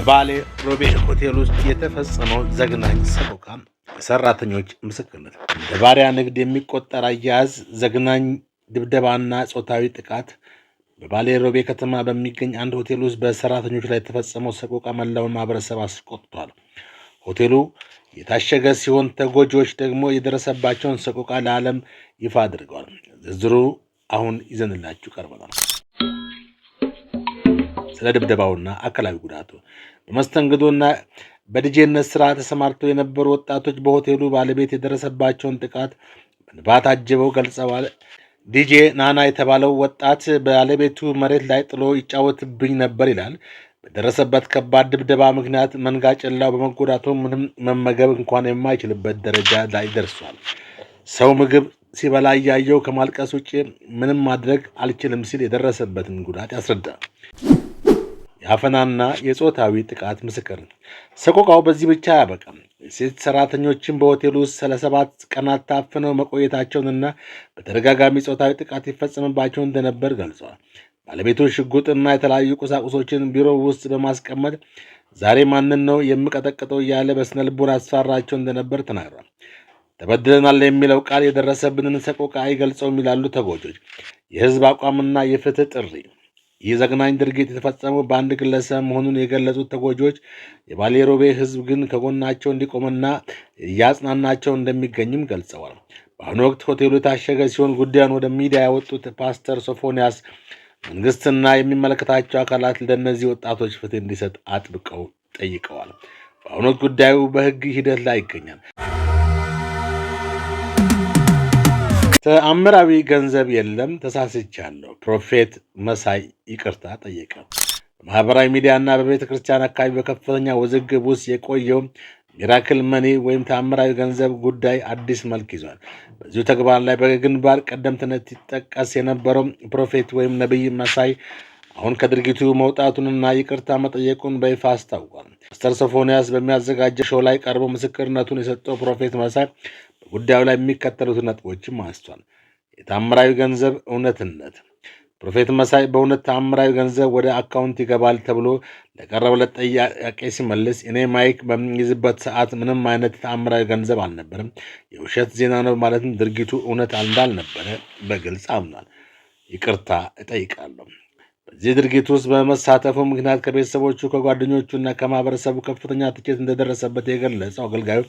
በባሌ ሮቤ ሆቴል ውስጥ የተፈጸመው ዘግናኝ ሰቆቃ ሰራተኞች ምስክርነት። እንደ ባሪያ ንግድ የሚቆጠር አያያዝ፣ ዘግናኝ ድብደባና ጾታዊ ጥቃት በባሌ ሮቤ ከተማ በሚገኝ አንድ ሆቴል ውስጥ በሰራተኞች ላይ የተፈጸመው ሰቆቃ መላውን ማህበረሰብ አስቆጥቷል። ሆቴሉ የታሸገ ሲሆን ተጎጂዎች ደግሞ የደረሰባቸውን ሰቆቃ ለዓለም ይፋ አድርገዋል። ዝርዝሩ አሁን ይዘንላችሁ ቀርበናል። ስለ ድብደባውና አካላዊ ጉዳቱ በመስተንግዶና በዲጄነት ስራ ተሰማርተው የነበሩ ወጣቶች በሆቴሉ ባለቤት የደረሰባቸውን ጥቃት በንባት አጅበው ገልጸዋል። ዲጄ ናና የተባለው ወጣት ባለቤቱ መሬት ላይ ጥሎ ይጫወትብኝ ነበር ይላል። በደረሰበት ከባድ ድብደባ ምክንያት መንጋ ጨላው በመጎዳቱ ምንም መመገብ እንኳን የማይችልበት ደረጃ ላይ ደርሷል። ሰው ምግብ ሲበላ እያየው ከማልቀስ ውጭ ምንም ማድረግ አልችልም ሲል የደረሰበትን ጉዳት ያስረዳል። የአፈናና የጾታዊ ጥቃት ምስክር። ሰቆቃው በዚህ ብቻ አያበቃም። ሴት ሰራተኞችን በሆቴል ውስጥ 7 ቀናት ታፍነው መቆየታቸውንና በተደጋጋሚ ጾታዊ ጥቃት ይፈጸምባቸው እንደነበር ገልጸዋል። ባለቤቱ ሽጉጥና የተለያዩ ቁሳቁሶችን ቢሮ ውስጥ በማስቀመጥ ዛሬ ማንን ነው የምቀጠቅጠው እያለ በስነ ልቦና ያስፈራራቸው እንደነበር ተናግሯል። ተበድለናል የሚለው ቃል የደረሰብንን ሰቆቃ አይገልጸውም ይላሉ ተጎጆች። የህዝብ አቋምና የፍትህ ጥሪ። ይህ ዘግናኝ ድርጊት የተፈጸመው በአንድ ግለሰብ መሆኑን የገለጹት ተጎጂዎች የባሌ ሮቤ ህዝብ ግን ከጎናቸው እንዲቆምና እያጽናናቸው እንደሚገኝም ገልጸዋል። በአሁኑ ወቅት ሆቴሉ የታሸገ ሲሆን ጉዳዩን ወደ ሚዲያ ያወጡት ፓስተር ሶፎንያስ መንግስትና የሚመለከታቸው አካላት ለእነዚህ ወጣቶች ፍትህ እንዲሰጥ አጥብቀው ጠይቀዋል። በአሁኑ ወቅት ጉዳዩ በህግ ሂደት ላይ ይገኛል። ተአምራዊ ገንዘብ የለም፣ ተሳስቻለሁ። ፕሮፌት መሳይ ይቅርታ ጠየቀ። በማህበራዊ ሚዲያና በቤተ ክርስቲያን አካባቢ በከፍተኛ ውዝግብ ውስጥ የቆየው ሚራክል መኒ ወይም ተአምራዊ ገንዘብ ጉዳይ አዲስ መልክ ይዟል። በዚሁ ተግባር ላይ በግንባር ቀደምትነት ይጠቀስ የነበረው ፕሮፌት ወይም ነቢይ መሳይ አሁን ከድርጊቱ መውጣቱንና ይቅርታ መጠየቁን በይፋ አስታውቋል። ፓስተር ሶፎንያስ በሚያዘጋጀው ሾው ላይ ቀርቦ ምስክርነቱን የሰጠው ፕሮፌት መሳይ በጉዳዩ ላይ የሚከተሉትን ነጥቦችም አንስቷል። የተአምራዊ ገንዘብ እውነትነት። ፕሮፌት መሳይ በእውነት ተአምራዊ ገንዘብ ወደ አካውንት ይገባል ተብሎ ለቀረበለት ጥያቄ ሲመልስ እኔ ማይክ በሚይዝበት ሰዓት ምንም አይነት ተአምራዊ ገንዘብ አልነበረም፣ የውሸት ዜና ነው ማለትም ድርጊቱ እውነት እንዳልነበረ በግልጽ አምኗል። ይቅርታ እጠይቃለሁ። በዚህ ድርጊት ውስጥ በመሳተፉ ምክንያት ከቤተሰቦቹ ከጓደኞቹና ከማህበረሰቡ ከፍተኛ ትችት እንደደረሰበት የገለጸው አገልጋዩ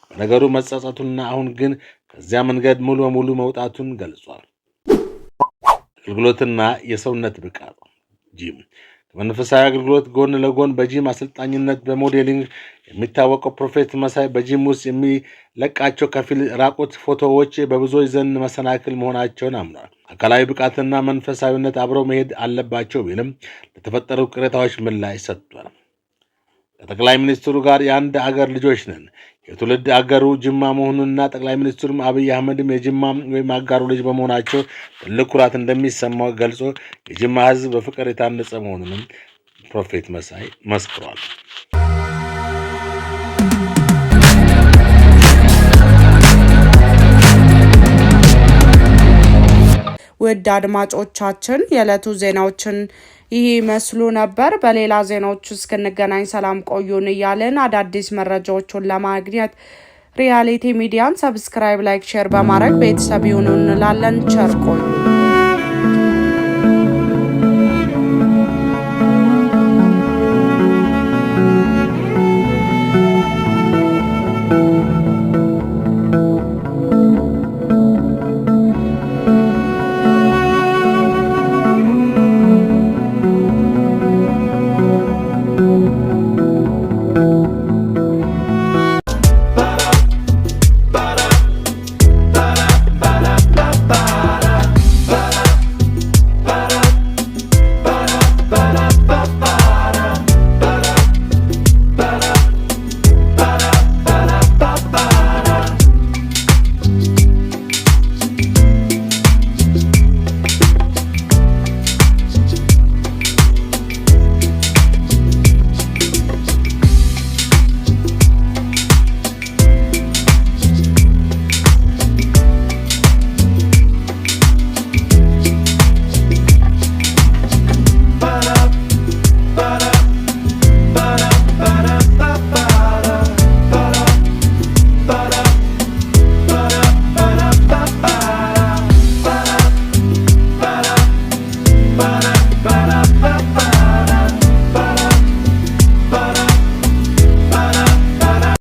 በነገሩ መጸጸቱና አሁን ግን ከዚያ መንገድ ሙሉ በሙሉ መውጣቱን ገልጿል። አገልግሎትና የሰውነት ብቃት። ጂም ከመንፈሳዊ አገልግሎት ጎን ለጎን በጂም አሰልጣኝነት በሞዴሊንግ የሚታወቀው ፕሮፌት መሳይ በጂም ውስጥ የሚለቃቸው ከፊል ራቁት ፎቶዎች በብዙዎች ዘንድ መሰናክል መሆናቸውን አምኗል። አካላዊ ብቃትና መንፈሳዊነት አብረው መሄድ አለባቸው ቢልም ለተፈጠሩ ቅሬታዎች ምላሽ ሰጥቷል። ከጠቅላይ ሚኒስትሩ ጋር የአንድ አገር ልጆች ነን። የትውልድ አገሩ ጅማ መሆኑንና ጠቅላይ ሚኒስትሩም አብይ አህመድም የጅማ ወይም አጋሩ ልጅ በመሆናቸው ትልቅ ኩራት እንደሚሰማው ገልጾ የጅማ ሕዝብ በፍቅር የታነጸ መሆኑንም ፕሮፌት መሳይ መስክሯል። ውድ አድማጮቻችን የዕለቱ ዜናዎችን ይህ መስሉ ነበር። በሌላ ዜናዎች እስክንገናኝ ሰላም ቆዩን እያልን አዳዲስ መረጃዎችን ለማግኘት ሪያሊቲ ሚዲያን ሰብስክራይብ፣ ላይክ፣ ሼር በማድረግ ቤተሰብ ይሁኑ እንላለን። ቸር ቆዩ።